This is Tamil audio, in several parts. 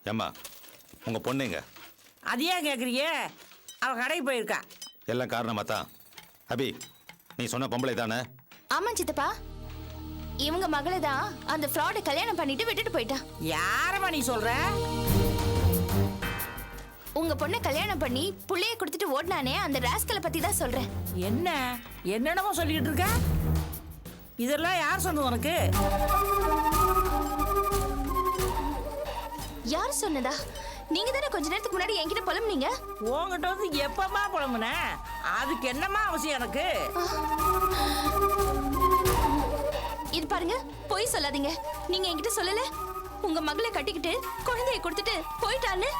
ஏம்மா உங்க பொண்ணுங்க அது ஏன் கேட்குறீங்க? அவ கடைக்கு போயிருக்கா. எல்லாம் காரணமா தான். அபி நீ சொன்ன பொம்பளை தானே? ஆமா சித்தப்பா, இவங்க மகளை தான் அந்த ஃப்ராட கல்யாணம் பண்ணிட்டு விட்டுட்டு போயிட்டா. யாரம்மா நீ சொல்ற? உங்க பொண்ணை கல்யாணம் பண்ணி புள்ளைய கொடுத்துட்டு ஓடினானே அந்த ராஸ்கலை பத்தி தான் சொல்றேன். என்ன என்னென்னமோ சொல்லிட்டு இருக்க? இதெல்லாம் யார் சொன்னது உனக்கு? யார் சொன்னதா? நீங்க தானே கொஞ்ச நேரத்துக்கு முன்னாடி என்கிட்ட புலம்புனீங்க. உன்கிட்ட வந்து எப்பமா புலம்புன? அதுக்கு என்னமா அவசியம் எனக்கு? இது பாருங்க, பொய் சொல்லாதீங்க. நீங்க என்கிட்ட சொல்லல உங்க மகளை கட்டிக்கிட்டு குழந்தைய கொடுத்துட்டு போயிட்டான்னு.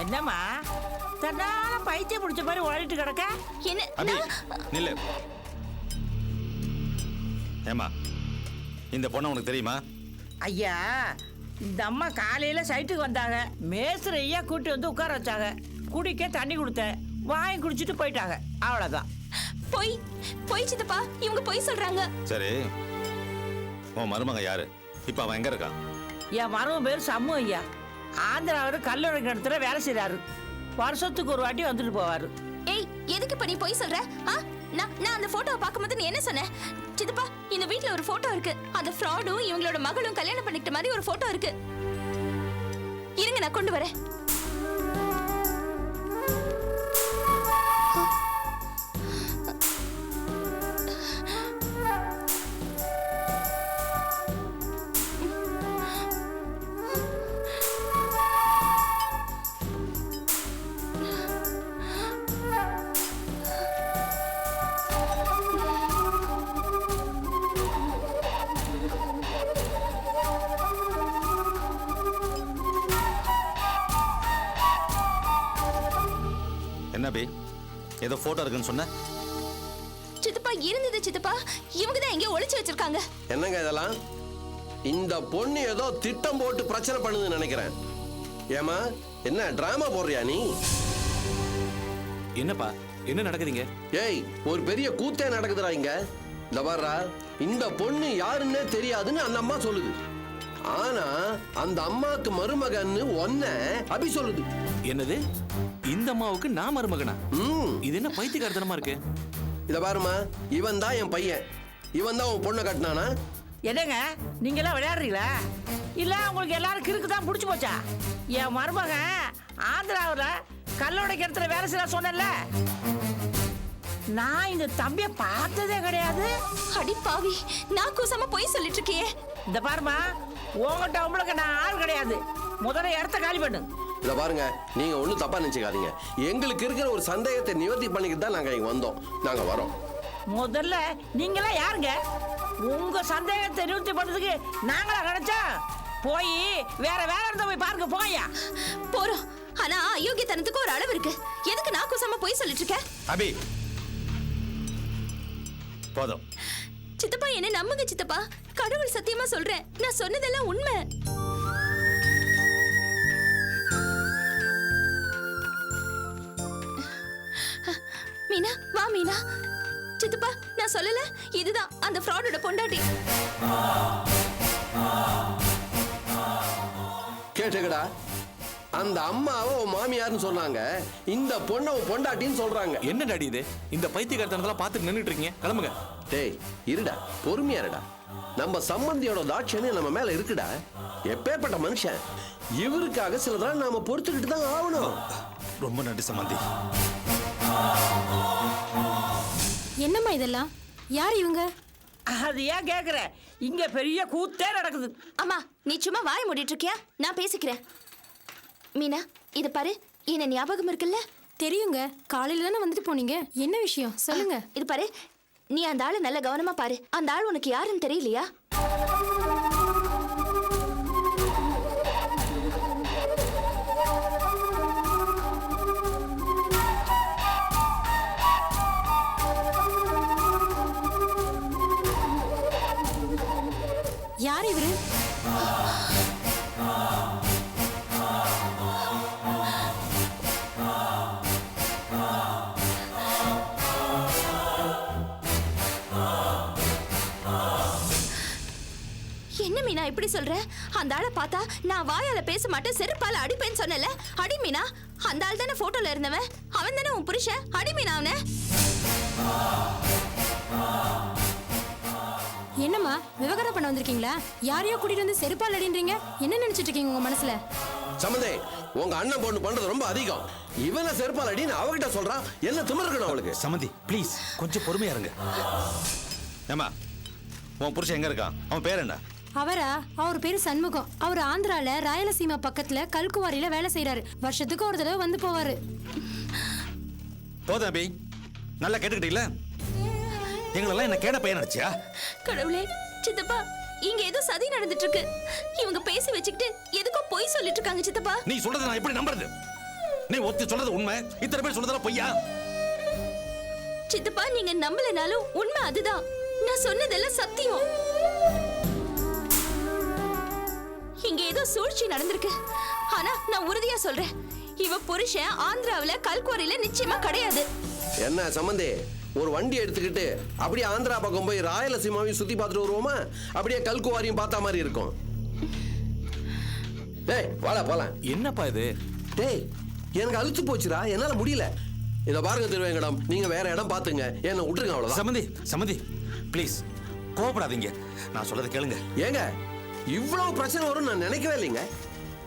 என்னம்மா தன்னால பைத்தியம் பிடிச்ச மாதிரி ஓடிட்டு கிடக்க? என்ன அபி நில்லு. ஏம்மா இந்த பொண்ணு உனக்கு தெரியுமா? ஐயா, இந்த அம்மா காலையில சைட்டுக்கு வந்தாங்க. மேஸ்திரி ஐயா கூட்டி வந்து உட்கார வச்சாங்க. குடிக்க தண்ணி கொடுத்தேன், வாங்கி குடிச்சிட்டு போயிட்டாங்க. அவ்வளவுதான். பொய் பொய் சித்தப்பா, இவங்க பொய் சொல்றாங்க. சரி உன் மருமக யாரு? இப்ப அவன் எங்க இருக்கான்? என் மருமன் பேர் சம்மு ஐயா. ஆந்திராவில் கல்லூரி இடத்துல வேலை செய்யறாரு. வருஷத்துக்கு ஒரு வாட்டி வந்துட்டு போவாரு. ஏய், எதுக்கு இப்ப நீ பொய் சொல்ற? நான் அந்த போட்டோவை பார்க்கும்போது நீ என்ன சொன்ன? சித்தப்பா, இந்த வீட்ல ஒரு போட்டோ இருக்கு. அந்த ஃப்ராடும் இவங்களோட மகளும் கல்யாணம் பண்ணிக்கிட்ட மாதிரி ஒரு போட்டோ இருக்கு. இருங்க, நான் கொண்டு வரேன். என்ன பி ஏதோ போட்டோ இருக்குன்னு சொன்ன? சித்தப்பா, இருந்தது சித்தப்பா. இவங்க தான் எங்கேயோ ஒளிச்சு வச்சிருக்காங்க. என்னங்க இதெல்லாம்? இந்த பொண்ணு ஏதோ திட்டம் போட்டு பிரச்சனை பண்ணுதுன்னு நினைக்கிறேன். ஏமா என்ன டிராமா போடுறியா நீ? என்னப்பா என்ன நடக்குதுங்க? ஏய், ஒரு பெரிய கூத்தே நடக்குதுடா இங்க. இந்த பாருடா, இந்த பொண்ணு யாருன்னே தெரியாதுன்னு அந்த அம்மா சொல்லுது. ஆனா அந்த அம்மாக்கு மருமகன்னு ஒன்ன அபி சொல்லுது. என்னது? இந்த அம்மாவுக்கு நான் மருமகனா? இது என்ன பைத்தியக்காரத்தனமா இருக்கு? இத பாருமா, இவன் தான் என் பையன். இவன் தான் உன் பொண்ணை கட்டினானா? என்னங்க நீங்க எல்லாம் விளையாடுறீங்களா? இல்ல உங்களுக்கு எல்லாரும் கிறுக்கு தான் பிடிச்சு போச்சா? என் மருமகன் ஆந்திராவில் கல்லோட கிணத்துல வேலை செய்ய சொன்னேன்ல, நான் இந்த தம்பிய பார்த்ததே கிடையாது. அடி பாவி, நான் கூசமா பொய் சொல்லிட்டு இருக்கியே. இந்த பாருமா, உங்ககிட்ட உங்களுக்கு நான் ஆள் கிடையாது. முதல்ல இடத்த காலி பண்ணு. இத பாருங்க, நீங்க ஒண்ணும் தப்பா நினைச்சுக்காதீங்க. எங்களுக்கு இருக்கிற ஒரு சந்தேகத்தை நிவர்த்தி பண்ணிக்கிட்டு தான் நாங்க இங்க வந்தோம். நாங்க வரோம். முதல்ல நீங்களா யாருங்க? உங்க சந்தேகத்தை நிவர்த்தி பண்றதுக்கு நாங்களா கிடைச்சா? போய் வேற வேலை இருந்தா போய் பாருங்க. போயா போறோம். ஆனா அயோக்கியத்தனத்துக்கு ஒரு அளவு இருக்கு. எதுக்கு நான் கூசமா பொய் சொல்லிட்டு இருக்க? அபி போதும். சித்தப்பா, என்ன நம்புங்க சித்தப்பா. கடவுள் சத்தியமா சொல்றேன், நான் சொன்னதெல்லாம் உண்மை. மீனா, வா மீனா. சித்தப்பா, நான் சொல்லல, இதுதான் அந்த ஃப்ராடோட பொண்டாட்டி. கேட்டுக்கடா, அந்த அம்மாவை உன் மாமியார்னு சொன்னாங்க. இந்த பொண்ணை உன் பொண்டாட்டின்னு சொல்றாங்க. என்ன டாடி இது? இந்த பைத்தியக்காரத்தனத்தெல்லாம் பார்த்துட்டு நின்னுட்டு இருக்கீங்க. கிளம்புங்க. டேய் இருடா, பொறுமையா இருடா. நம்ம சம்பந்தியோட தாட்சியம் நம்ம மேல இருக்குடா. எப்பேற்பட்ட மனுஷன் இவருக்காக சிலதெல்லாம் நாம பொறுத்துக்கிட்டு தான் ஆகணும். ரொம்ப நன்றி சம்பந்தி. என்னம்மா இதெல்லாம்? யார் இவங்க? அது ஏன் கேக்குற? இங்க பெரிய கூத்தே நடக்குது. அம்மா, நீ சும்மா வாய் மூடிட்டு இருக்கியா? நான் பேசிக்கிறேன். மீனா, இது பாரு, என்ன ஞாபகம் இருக்குல்ல? தெரியுங்க, காலையில தானே வந்துட்டு போனீங்க. என்ன விஷயம் சொல்லுங்க. இது பாரு, நீ அந்த ஆளை நல்ல கவனமா பாரு. அந்த ஆள் உனக்கு யாருன்னு தெரியலையா? யார் இவரு? என்ன மீனா இப்படி சொல்ற? அந்த ஆளை பார்த்தா நான் வாயால பேச மாட்டேன், செருப்பால அடிப்பேன்னு சொன்னல. அடி மீனா, அந்த ஆள் தானே போட்டோல இருந்தவன். அவன் தானே உன் புருஷன். அடி மீனா அவனை. என்னம்மா விவகாரம் பண்ண வந்திருக்கீங்களா? யாரையோ கூட்டிட்டு வந்து செருப்பால் அடின்றீங்க. என்ன நினைச்சிட்டு இருக்கீங்க உங்க மனசுல? சம்பந்தே, உங்க அண்ணன் பொண்ணு பண்றது ரொம்ப அதிகம். இவனை செருப்பால் அடின்னு அவகிட்ட சொல்றா. என்ன திமிரு இருக்கணும் அவளுக்கு? சமந்தி ப்ளீஸ் கொஞ்சம் பொறுமையா இருங்க. ஏமா உன் புருஷன் எங்க இருக்கான்? அவன் பேர் என்ன? அவரா? அவர் பேரு சண்முகம். அவர் ஆந்திரால ராயலசீமா பக்கத்துல கல்குவாரியில வேலை செய்யறாரு. வருஷத்துக்கு ஒரு தடவை வந்து போவாரு. போதும் அபி, நல்லா கேட்டுக்கிட்டீங்களா? எங்களெல்லாம் என்ன கேட பையன் நினைச்சியா? கடவுளே, சித்தப்பா இங்க ஏதோ சதி நடந்துட்டு இருக்கு. இவங்க பேசி வச்சுக்கிட்டு எதுக்கோ பொய் சொல்லிட்டு இருக்காங்க சித்தப்பா. நீ சொல்றதை நான் எப்படி நம்புறது? நீ ஒத்தி சொல்றது உண்மை, இத்தனை பேர் சொல்றதெல்லாம் பொய்யா? சித்தப்பா நீங்க நம்பலனாலும் உண்மை அதுதான். நான் சொன்னதெல்லாம் சத்தியம். இங்க ஏதோ சூழ்ச்சி நடந்திருக்கு. ஆனா நான் உறுதியா சொல்றேன், இவ புருஷன் ஆந்திராவில கல்குவாரியில நிச்சயமா கிடையாது. என்ன சம்பந்தே, ஒரு வண்டி எடுத்துக்கிட்டு அப்படியே ஆந்திரா பக்கம் போய் ராயலசீமாவையும் சுத்தி பார்த்துட்டு வருவோமா? அப்படியே கல்குவாரியும் பார்த்த மாதிரி இருக்கும். டேய் வாடா போலாம். என்னப்பா இது? டேய் எனக்கு அழுத்து போச்சுடா, என்னால முடியல. இத பாருங்க திருவேங்கடம், நீங்க வேற இடம் பாத்துங்க, என்ன விட்டுருங்க அவ்வளவுதான். சமந்தி சமந்தி ப்ளீஸ் கோவப்படாதீங்க, நான் சொல்றதை கேளுங்க. ஏங்க இவ்வளவு பிரச்சனை வரும் நான் நினைக்கவே இல்லைங்க.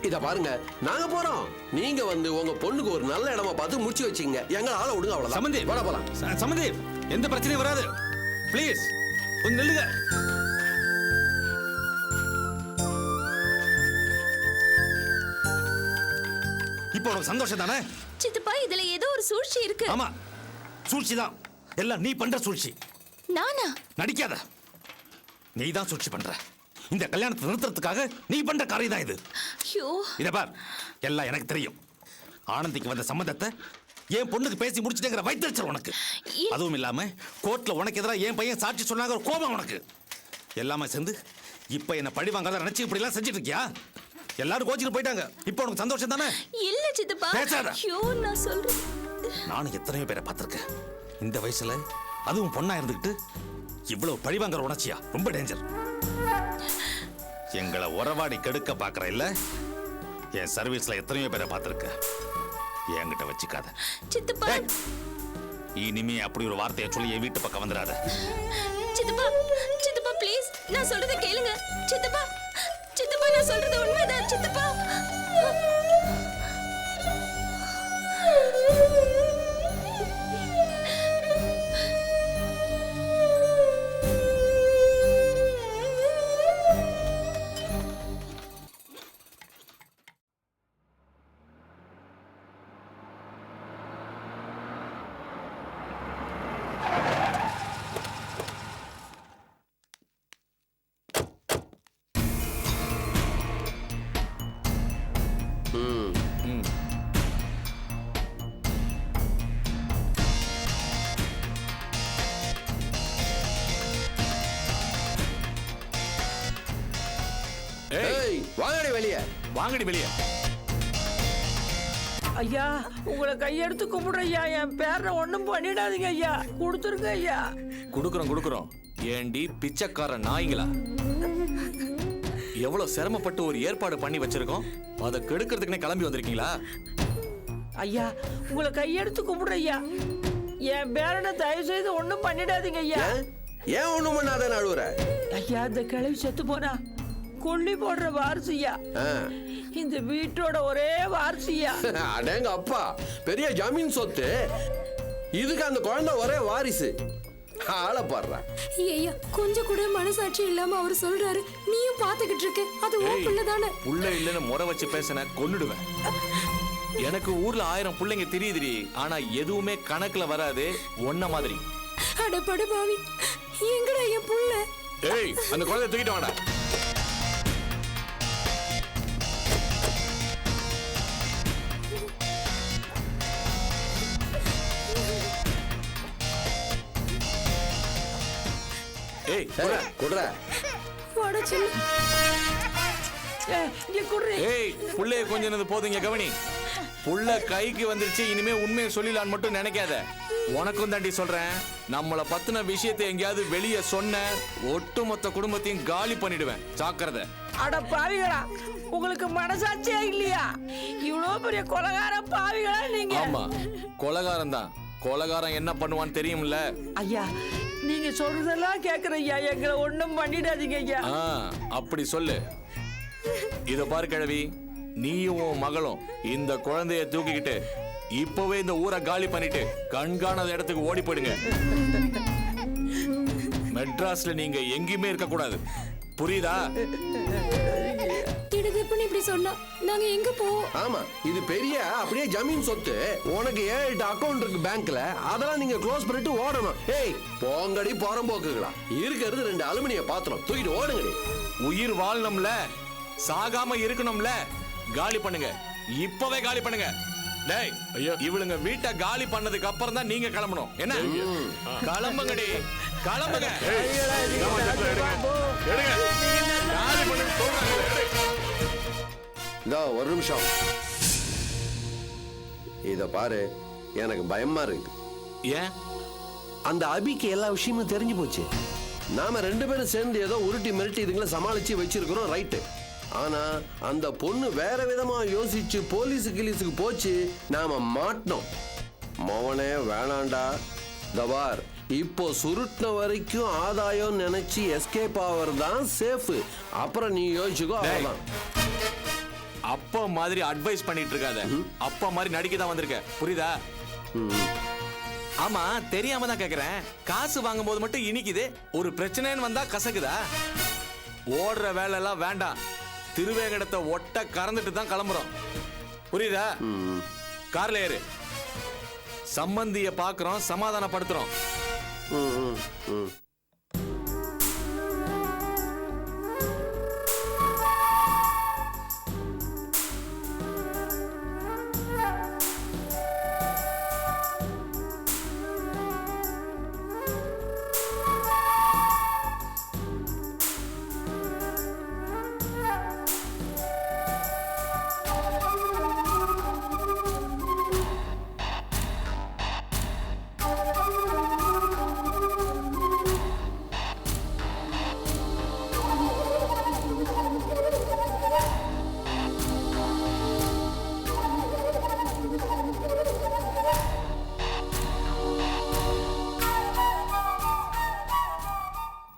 இத பாருங்க, நாங்க போறோம், நீங்க வந்து உங்க பொண்ணுக்கு ஒரு நல்ல இடமா பார்த்து முடிச்சு வச்சீங்க. எங்க ஆள விடுங்க அவ்வளவுதான். சமந்தி வாடா போலாம். சமந்தி எந்த பிரச்சனையும் வராது, ப்ளீஸ் கொஞ்சம் நில்லுங்க. இப்போ உனக்கு சந்தோஷம் தானே? சித்தப்பா இதுல ஏதோ ஒரு சூழ்ச்சி இருக்கு. ஆமா சூழ்ச்சி தான், எல்லாம் நீ பண்ற சூழ்ச்சி. நானா? நடிக்காத, நீ தான் சூழ்ச்சி பண்ற. இந்த கல்யாணத்தை நிறுத்துறதுக்காக நீ பண்ற காரியம் தான் இது. ஐயோ, இத பார், எல்லாம் எனக்கு தெரியும். ஆனந்திக்கு வந்த சம்மந்தத்தை என் பொண்ணுக்கு பேசி முடிச்சிட்டேங்கிற வைத்தறிச்சல் உனக்கு. அதுவும் இல்லாம கோர்ட்ல உனக்கு எதிராக என் பையன் சாட்சி சொன்னாங்க கோபம் உனக்கு. எல்லாமே சேர்ந்து இப்ப என்ன பழி வாங்காத நினைச்சு இப்படி எல்லாம் செஞ்சுட்டு இருக்கியா? எல்லாரும் கோச்சிட்டு போயிட்டாங்க, இப்போ உனக்கு சந்தோஷம் தானே? இல்ல சித்தப்பா. பேசாத. ஐயோ நான் சொல்றேன். நானும் எத்தனையோ பேரை பார்த்திருக்கேன். இந்த வயசுல அதுவும் பொண்ணா இருந்துகிட்டு இவ்வளவு பழி வாங்குற உணர்ச்சியா? ரொம்ப டேஞ்சர். எங்களை உறவாடி கெடுக்க பாக்குற இல்ல? என் சர்வீஸ்ல எத்தனையோ பேரை பார்த்திருக்க, என்கிட்ட வச்சுக்காத. சித்தப்பா இனிமே அப்படி ஒரு வார்த்தையை சொல்லி என் வீட்டு பக்கம் வந்துடாத. சித்தப்பா சித்தப்பா ப்ளீஸ் நான் சொல்றத கேளுங்க. சித்தப்பா சித்தப்பா நான் சொல்றது உண்மைதான் சித்தப்பா. ஏய் வாங்கடி வெளியே. வாங்கடி வெளியே. ஐயா உங்களை கையெடுத்து கும்பிடுற ஐயா, என் பேரை ஒண்ணும் பண்ணிடாதீங்க ஐயா, கொடுத்துருங்க ஐயா. குடுக்குறோம். ஏண்டி பிச்சைக்கார நாய்ங்களா? எவ்வளவு சிரமப்பட்டு ஒரு ஏற்பாடு பண்ணி வச்சிருக்கோம், அதை கெடுக்கிறதுக்குன்னு கிளம்பி வந்திருக்கீங்களா? ஐயா உங்களை கையெடுத்து கும்பிடுற ஐயா, என் பேரனை தயவு செய்து ஒண்ணும் பண்ணிடாதீங்க ஐயா. ஏன் ஒண்ணும் பண்ணாத அழுவுற? ஐயா இந்த கிழவி செத்து போனா கொல்லி போடுற வாரிசுயா, இந்த வீட்டோட ஒரே வாரிசுயா. அடேங்க அப்பா, பெரிய ஜமீன் சொத்து, இதுக்கு அந்த குழந்தை ஒரே வாரிசு. ஆள பாடுறா. ஐயா கொஞ்சம் கூட மனசாட்சி இல்லாம அவர் சொல்றாரு, நீயும் பாத்துக்கிட்டு இருக்க. அது உன் பிள்ளை தானே. புள்ள இல்லைன்னு முறை வச்சு பேசின கொன்னுடுவேன். எனக்கு ஊர்ல 1000 பிள்ளைங்க தெரியுதுடி, ஆனா எதுவுமே கணக்குல வராது ஒன்ன மாதிரி. அட படுபாவி, எங்கடா என் புள்ள? ஏய் அந்த குழந்தை தூக்கிட்டு வாடா. ஏய் குடுற. வாடா செல்லம். இங்க குடுறி. ஏய் புள்ளைய கொஞ்சம் போதுங்க கவனி. புள்ள கைக்கு வந்துருச்சு, இனிமே உண்மையை சொல்லிடலான்னு மட்டும் நினைக்காத. உனக்கும் தாண்டி சொல்றேன், நம்மள பத்தின விஷயத்தை எங்கேயாவது வெளியே சொன்ன ஒட்டுமொத்த குடும்பத்தையும் காலி பண்ணிடுவேன், ஜாக்கிரதை. அட பாவிகளா, உங்களுக்கு மனசாட்சியே இல்லையா? இவ்வளோ பெரிய கொலகார பாவிகளா நீங்க? ஆமா, கொலகாரம் தான். கொலகாரம் என்ன பண்ணுவான்னு தெரியும்ல. ஐயா, நீங்க சொல்றதெல்லாம் கேக்குற ஐயா, எங்களை ஒண்ணும் பண்ணிடாதீங்க ஐயா. அப்படி சொல்லு. இத பாரு கிழவி, நீயும் உன் மகளும் இந்த குழந்தைய தூக்கிக்கிட்டு இப்பவே இந்த ஊரை காலி பண்ணிட்டு கண்காணாத இடத்துக்கு ஓடி போயிடுங்க. மெட்ராஸ்ல நீங்க எங்கேயுமே இருக்க கூடாது, புரியுதா? திடுதிப்புன்னு இப்படி சொன்னா நாங்க எங்க போவோம்? ஆமா, இது பெரிய அப்படியே ஜமீன் சொத்து. உனக்கு 7 அக்கவுண்ட் இருக்கு பேங்க்ல, அதெல்லாம் நீங்க க்ளோஸ் பண்ணிட்டு ஓடணும். ஏய் போங்கடி போறம்போக்குகளா, இருக்கிறது 2 அலுமினிய பாத்திரம், தூக்கிட்டு ஓடுங்கடி. உயிர் வாழணும்ல, சாகாம இருக்கணும்ல. காலி பண்ணுங்க, இப்பவே காலி பண்ணுங்க. டேய், இவளுங்க வீட்டை காலி பண்ணதுக்கு அப்புறம் தான் நீங்க கிளம்பணும். என்ன? கிளம்புங்கடி, கிளம்புங்க. இதோ ஒரு நிமிஷம், இத பாரு, எனக்கு பயமா இருக்கு. ஏன்? அந்த அபிக்கு எல்லா விஷயமும் தெரிஞ்சு போச்சு. நாம 2 பேரும் சேர்ந்து ஏதோ உருட்டி மிரட்டி இதுங்களை சமாளிச்சு வச்சிருக்கிறோம், ரைட்டு. ஆனா அந்த பொண்ணு வேற விதமா யோசிச்சு போலீஸு கிலீஸுக்கு போச்சு, நாம மாட்டோம். மவனே வேணாண்டா. தபார், இப்போ சுருட்டின வரைக்கும் ஆதாயம் நினைச்சு எஸ்கேப் ஆவர் தான் சேஃப். அப்புறம் நீ யோசிச்சுக்கோ, அவ்வளவுதான். அப்பா மாதிரி அட்வைஸ் பண்ணிட்டு இருக்காத, அப்பா மாதிரி நடிக்க தான் வந்திருக்க, புரியுதா? ஆமா, தெரியாம தான் கேக்குறேன். காசு வாங்கும் போது மட்டும் இனிக்குது, ஒரு பிரச்சனைன்னு வந்தா கசக்குதா? ஓடுற வேலை எல்லாம் வேண்டாம், திருவேங்கடத்தை ஒட்ட கறந்துட்டு தான் கிளம்புறோம், புரியுதா? கார்ல ஏறு, சம்பந்திய பாக்குறோம், சமாதானப்படுத்துறோம்.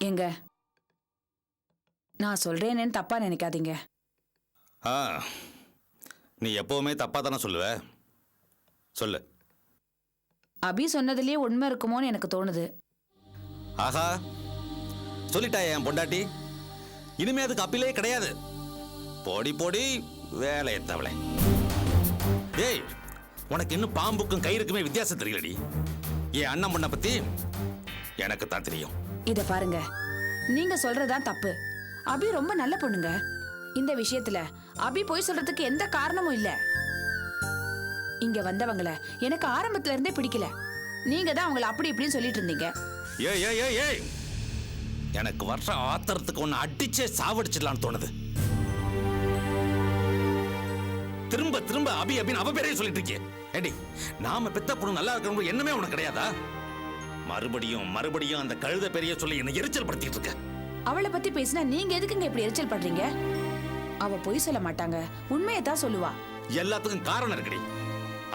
ஏங்க, நான் சொல்றேன்னு தப்பா நினைக்காதீங்க. நீ எப்பவுமே தப்பா தானே சொல்லுவ, சொல்லு. அபி சொன்னதுலயே உண்மை இருக்குமோன்னு எனக்கு தோணுது. ஆஹா, சொல்லிட்டா என் பொண்டாட்டி. இனிமே அதுக்கு அப்பிலே கிடையாது. போடி போடி வேலையை தவளை. ஏய், உனக்கு இன்னும் பாம்புக்கும் கயிறுக்குமே வித்தியாசம் தெரியலடி. என் அண்ணன் பொண்ணை பத்தி எனக்கு தான் தெரியும். இத பாருங்க, நீங்க சொல்றதுதான் தப்பு. அபி ரொம்ப நல்ல பொண்ணுங்க. இந்த விஷயத்துல அபி போய் சொல்றதுக்கு எந்த காரணமும் இல்ல. இங்க வந்தவங்கள எனக்கு ஆரம்பத்துல இருந்தே பிடிக்கல. நீங்க தான் அவங்கள அப்படி இப்படின்னு சொல்லிட்டு இருந்தீங்க. ஏய் ஏய் ஏய் ஏய், எனக்கு வர்ற ஆத்திரத்துக்கு ஒன்னு அடிச்சே சாவடிச்சிடலான்னு தோணுது. திரும்ப திரும்ப அபி அபின்னு அவ பேரையும் சொல்லிட்டு இருக்கே. ஏடி, நாம பெத்த பொண்ணு நல்லா இருக்கணும் என்னமே உனக்கு கிடையாதா? மறுபடியும் மறுபடியும் அந்த கழுத பெரிய சொல்லி என்ன எரிச்சல் படுத்திட்டு இருக்க. அவளை பத்தி பேசினா நீங்க எதுக்குங்க இப்படி எரிச்சல் பண்றீங்க? அவ பொய் சொல்ல மாட்டாங்க, உண்மையை தான் சொல்லுவா. எல்லாத்துக்கும் காரணம் இருக்குடி.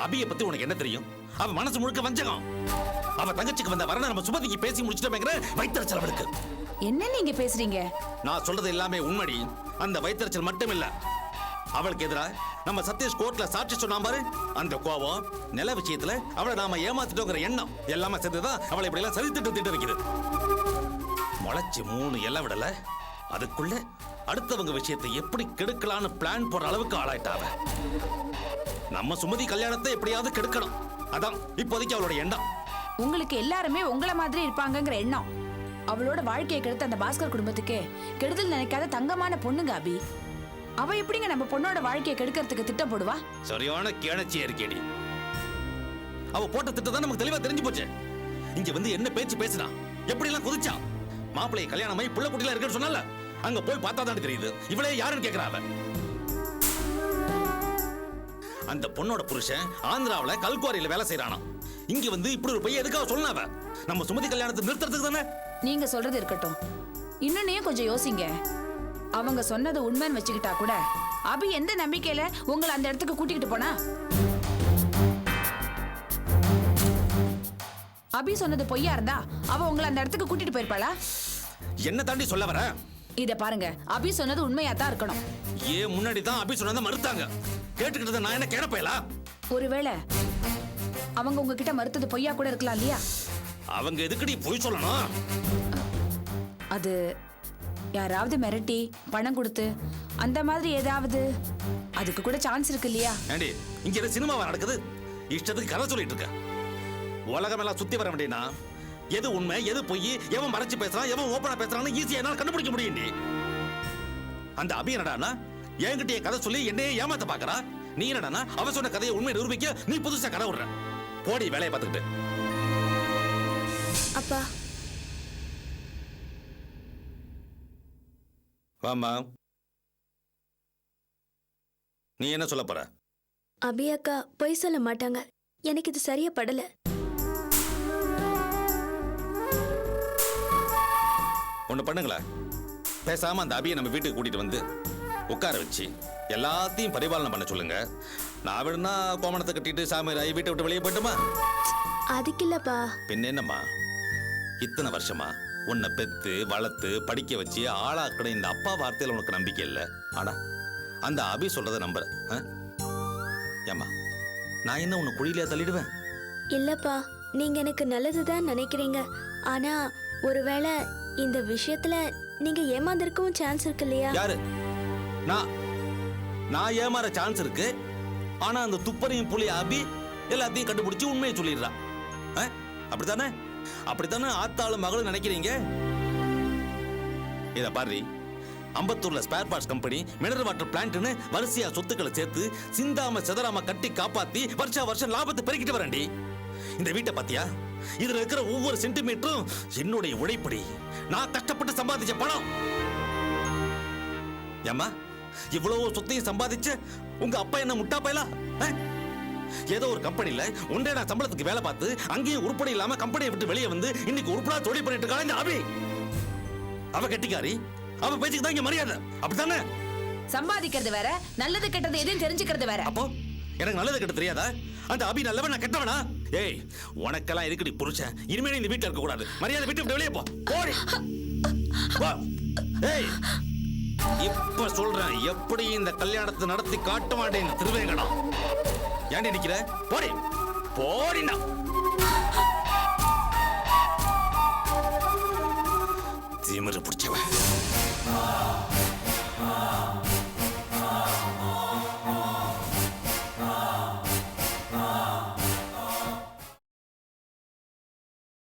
அபியை பத்தி உனக்கு என்ன தெரியும்? அவ மனசு முழுக்க வஞ்சகம். அவ தங்கச்சிக்கு வந்த வரன நம்ம சுமதிக்கு பேசி முடிச்சிட்டோமேங்கிற வைத்தறிச்சல் அவளுக்கு. என்ன நீங்க பேசுறீங்க? நான் சொல்றது எல்லாமே உண்மைடி. அந்த வைத்தறிச்சல் மட்டும் இல்ல, அவளுக்கு எதிரா நம்ம சதீஷ் கோர்ட்ல சாட்சி சொன்னா பாரு, அந்த கோபம், நில விஷயத்துல அவளை நாம ஏமாத்திட்டோங்கிற எண்ணம் எல்லாமே சேர்ந்துதான் அவளை இப்படி எல்லாம் சரித்திட்டு திட்டு வைக்குது. முளைச்சு 3 இலை விடல, அதுக்குள்ள அடுத்தவங்க விஷயத்தை எப்படி கெடுக்கலான்னு பிளான் போற அளவுக்கு ஆளாயிட்டாவ. நம்ம சுமதி கல்யாணத்தை எப்படியாவது கெடுக்கணும், அதான் இப்போதைக்கு அவளோட எண்ணம். உங்களுக்கு எல்லாருமே உங்களை மாதிரி இருப்பாங்கங்கிற எண்ணம். அவளோட வாழ்க்கையை கெடுத்த அந்த பாஸ்கர் குடும்பத்துக்கு கெடுதல் நினைக்காத தங்கமான பொண்ணுங்க அபி. அவ எப்படிங்க நம்ம பொண்ணோட வாழ்க்கையை கெடுக்கிறதுக்கு திட்டம் போடுவா? சரியான கேணச்சியா இருக்கேடி. அவ போட்ட திட்டம் தான் நமக்கு தெளிவா தெரிஞ்சு போச்சு. இங்க வந்து என்ன பேச்சு பேசினா, எப்படி எல்லாம் குதிச்சா. மாப்பிள்ளைய கல்யாணமாயி புள்ள குட்டில இருக்குன்னு சொன்னால, அங்க போய் பார்த்தா தான் தெரியுது இவளே யாருன்னு கேக்குறா. அவ அந்த பொண்ணோட புருஷன் ஆந்திராவுல கல்குவாரியில வேலை செய்யறானா. இங்க வந்து இப்படி ஒரு பையன் எதுக்காக சொன்னாவ? நம்ம சுமதி கல்யாணத்தை நிறுத்துறதுக்கு தானே. நீங்க சொல்றது இருக்கட்டும், இன்னும் கொஞ்சம் யோசிங்க. அவங்க சொன்னது உண்மைன்னு வச்சுக்கிட்டா கூட அபி எந்த நம்பிக்கையில உங்களை அந்த இடத்துக்கு கூட்டிக்கிட்டு போனா? அபி சொன்னது பொய்யா இருந்தா அவ உங்களை அந்த இடத்துக்கு கூட்டிட்டு போயிருப்பாளா? என்ன தாண்டி சொல்ல வர? இத பாருங்க, அபி சொன்னது உண்மையா தான் இருக்கணும். ஏன் முன்னாடி தான் அபி சொன்னதை மறுத்தாங்க. கேட்டுக்கிட்டத நான் என்ன கேடப்பையலா? ஒருவேளை அவங்க உங்ககிட்ட மறுத்தது பொய்யா கூட இருக்கலாம் இல்லையா? அவங்க எதுக்குடி பொய் சொல்லணும்? அது யாராவது மிரட்டி பணம் கொடுத்து அந்த மாதிரி ஏதாவது, அதுக்கு கூட சான்ஸ் இருக்கு இல்லையா? ஏண்டி இங்க என்ன சினிமாவா நடக்குது? இஷ்டத்துக்கு கதை சொல்லிட்டு இருக்க. உலகமெல்லாம் சுத்தி வர வேண்டியனா எது உண்மை எது பொய், எவன் மறைச்சு பேசுறான் எவன் ஓப்பனா பேசுறான்னு ஈஸியா என்னால கண்டுபிடிக்க முடியும். அந்த அபி என்னடானா என்கிட்ட கதை சொல்லி என்னையே ஏமாத்த பாக்குறா. நீ என்னடானா அவ சொன்ன கதையை உண்மை நிரூபிக்க நீ புதுசா கதை விடுற. போடி வேலையை பார்த்துக்கிட்டு. அப்பா, வாமா, நீ என்ன சொல்ல போற? அபி அக்கா பொய் சொல்ல மாட்டாங்க. எனக்கு இது சரியா படல. ஒண்ணு பண்ணுங்களா, பேசாம அந்த அபியை நம்ம வீட்டுக்கு கூட்டிட்டு வந்து உட்கார வச்சு எல்லாத்தையும் பரிபாலனை பண்ண சொல்லுங்க. நான் வேணும்னா கோமணத்தை கட்டிட்டு சாமியாராய் வீட்டை விட்டு வெளியே போயிட்டுமா? அதுக்கு இல்லப்பா. பின்ன என்னம்மா, இத்தனை வருஷமா உன்னை பெத்து வளர்த்து படிக்க வச்சு ஆளாக்கிற இந்த அப்பா வார்த்தையில உனக்கு நம்பிக்கை இல்லை. ஆனா அந்த அபி சொல்றதை நம்புற. ஏம்மா, நான் என்ன உன்னை குழியிலே தள்ளிடுவேன்? இல்லப்பா, நீங்க எனக்கு நல்லதுதான் நினைக்கிறீங்க. ஆனா ஒருவேளை இந்த விஷயத்துல நீங்க ஏமாந்திருக்கவும் சான்ஸ் இருக்கு இல்லையா? யாரு? நான் ஏமாற சான்ஸ் இருக்கு. ஆனா அந்த துப்பரையும் புலி அபி எல்லாத்தையும் கண்டுபிடிச்சு உண்மையை சொல்லிடுறான். அப்படித்தானே? அப்படித்தானே ஆத்தாளும் மகளும் நினைக்கிறீங்க? இத பாரு, அம்பத்தூர்ல spare parts company, mineral water பிளான்ட்னு வரிசையா சொத்துக்களை சேர்த்து சிந்தாம செதறாம கட்டி காப்பாத்தி வருஷம் லாபத்தை பெருக்கிட்டு வரேன்டி. இந்த வீட்டை பாத்தியா? இதுல இருக்கிற ஒவ்வொரு சென்டிமீட்டரும் என்னுடைய உழைப்படி நான் கஷ்டப்பட்டு சம்பாதிச்ச பணம். ஏம்மா, இவ்வளவு சொத்தையும் சம்பாதிச்சு உங்க அப்பா என்ன முட்டா பயலா? ஏதோ ஒரு கம்பெனில ஒன்றே நான் சம்பளத்துக்கு வேலை பார்த்து அங்கேயும் உருப்படி இல்லாம கம்பெனியை விட்டு வெளியே வந்து இன்னைக்கு உருப்படா தொழில் பண்ணிட்டு இருக்காங்க இந்த அபி. அவ கெட்டிக்காரி, அவ பேச்சுக்கு தான் இங்க மரியாதை. அப்படித்தானே? சம்பாதிக்கிறது வேற, நல்லது கெட்டது எதுன்னு தெரிஞ்சுக்கிறது வேற. அப்போ எனக்கு நல்லது கெட்ட தெரியாதா? அந்த அபி நல்லவன், நான் கெட்டவனா? ஏய், உனக்கெல்லாம் இருக்குடி புருஷன். இனிமே இந்த வீட்டுல இருக்க கூடாது. மரியாதை விட்டு விட்டு வெளியே போ. போடி. வா. ஏய், இப்ப சொல்றேன், எப்படி இந்த கல்யாணத்தை நடத்தி காட்ட மாட்டேன் இந்த திருவேங்கடம். ஏன்டி நிக்கிற? போடி. போடினா. திமிரு பிடிச்சவன்.